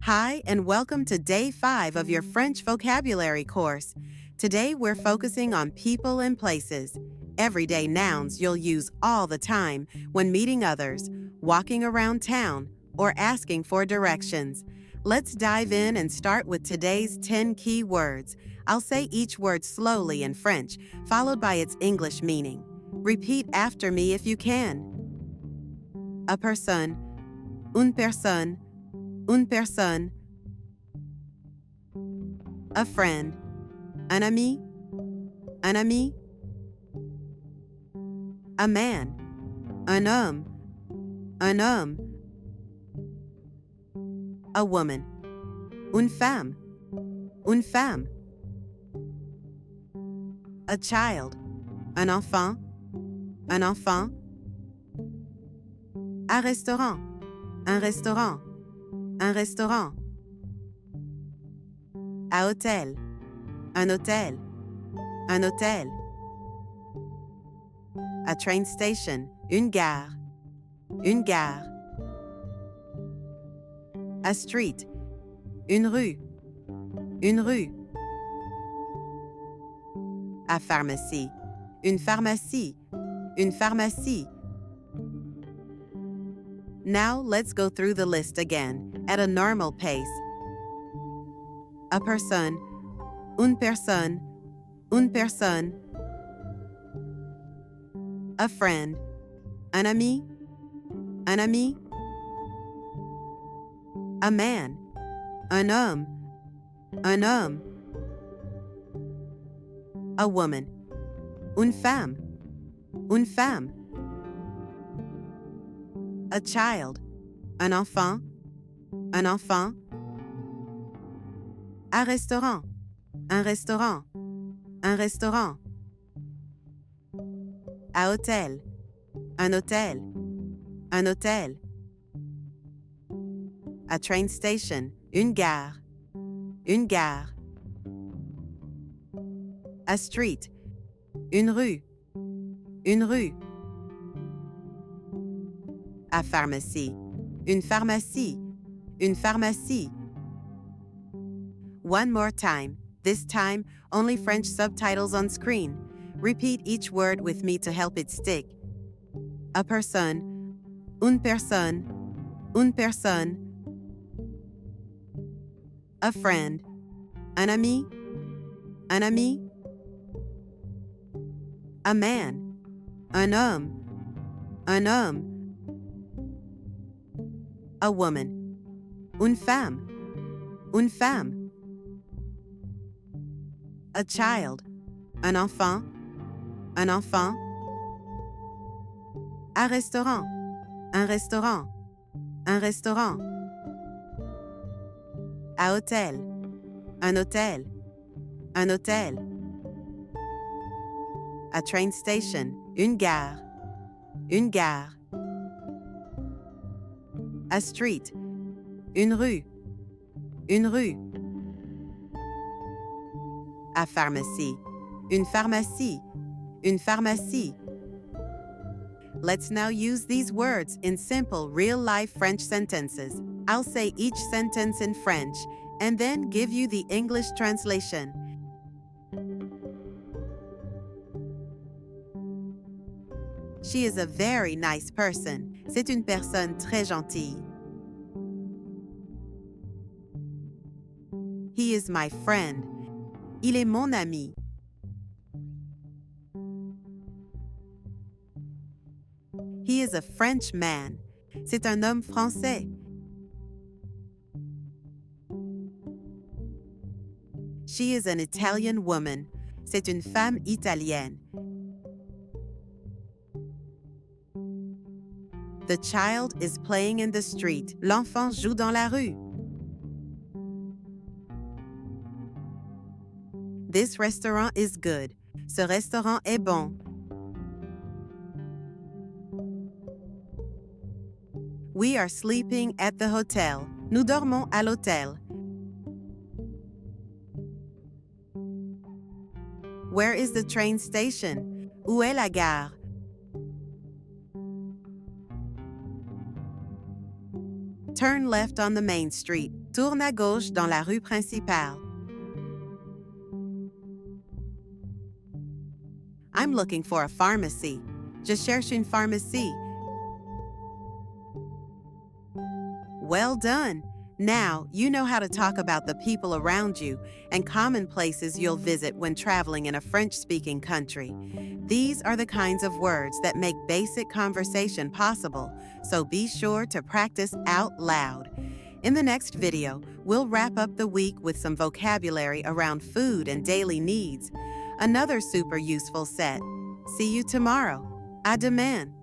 Hi, and welcome to Day 5 of your French vocabulary course. Today we're focusing on people and places. Everyday nouns you'll use all the time when meeting others, walking around town, or asking for directions. Let's dive in and start with today's 10 key words. I'll say each word slowly in French, followed by its English meaning. Repeat after me if you can. A personne, une personne, une personne. A friend, un ami, un ami. A man, un homme, un homme. A woman, une femme, une femme. A child, un enfant, un enfant. Un restaurant, un restaurant, un restaurant. Un hôtel, un hôtel, un hôtel. A train station, une gare, une gare. A street, une rue, une rue. A pharmacie, une pharmacie, une pharmacie. Now let's go through the list again at a normal pace. A personne, une personne, une personne. A friend, un ami, un ami. A man, un homme, un homme. A woman, une femme, une femme. A child, un enfant, un enfant. Un restaurant, un restaurant, un restaurant. Un hôtel, un hôtel, un hôtel. A train station, une gare, une gare. A street, une rue, une rue. A pharmacie, une pharmacie, une pharmacie. One more time, this time only French subtitles on screen. Repeat each word with me to help it stick. A personne, une personne, une personne. A friend, un ami, un ami. A man, un homme, un homme. A woman, une femme, une femme. A child, un enfant, un enfant. Un restaurant, un restaurant, un restaurant. Un hôtel, un hôtel, un hôtel. A train station, une gare, une gare. A street, une rue, une rue. A pharmacie, une pharmacie, une pharmacie. Let's now use these words in simple, real-life French sentences. I'll say each sentence in French and then give you the English translation. She is a very nice person. C'est une personne très gentille. He is my friend. Il est mon ami. He is a French man. C'est un homme français. She is an Italian woman. C'est une femme italienne. The child is playing in the street. L'enfant joue dans la rue. This restaurant is good. Ce restaurant est bon. We are sleeping at the hotel. Nous dormons à l'hôtel. Where is the train station? Où est la gare? Turn left on the main street. Tourne à gauche dans la rue principale. I'm looking for a pharmacy. Je cherche une pharmacie. Well done! Now, you know how to talk about the people around you and common places you'll visit when traveling in a French-speaking country. These are the kinds of words that make basic conversation possible, so be sure to practice out loud. In the next video, we'll wrap up the week with some vocabulary around food and daily needs. Another super useful set. See you tomorrow. À demain!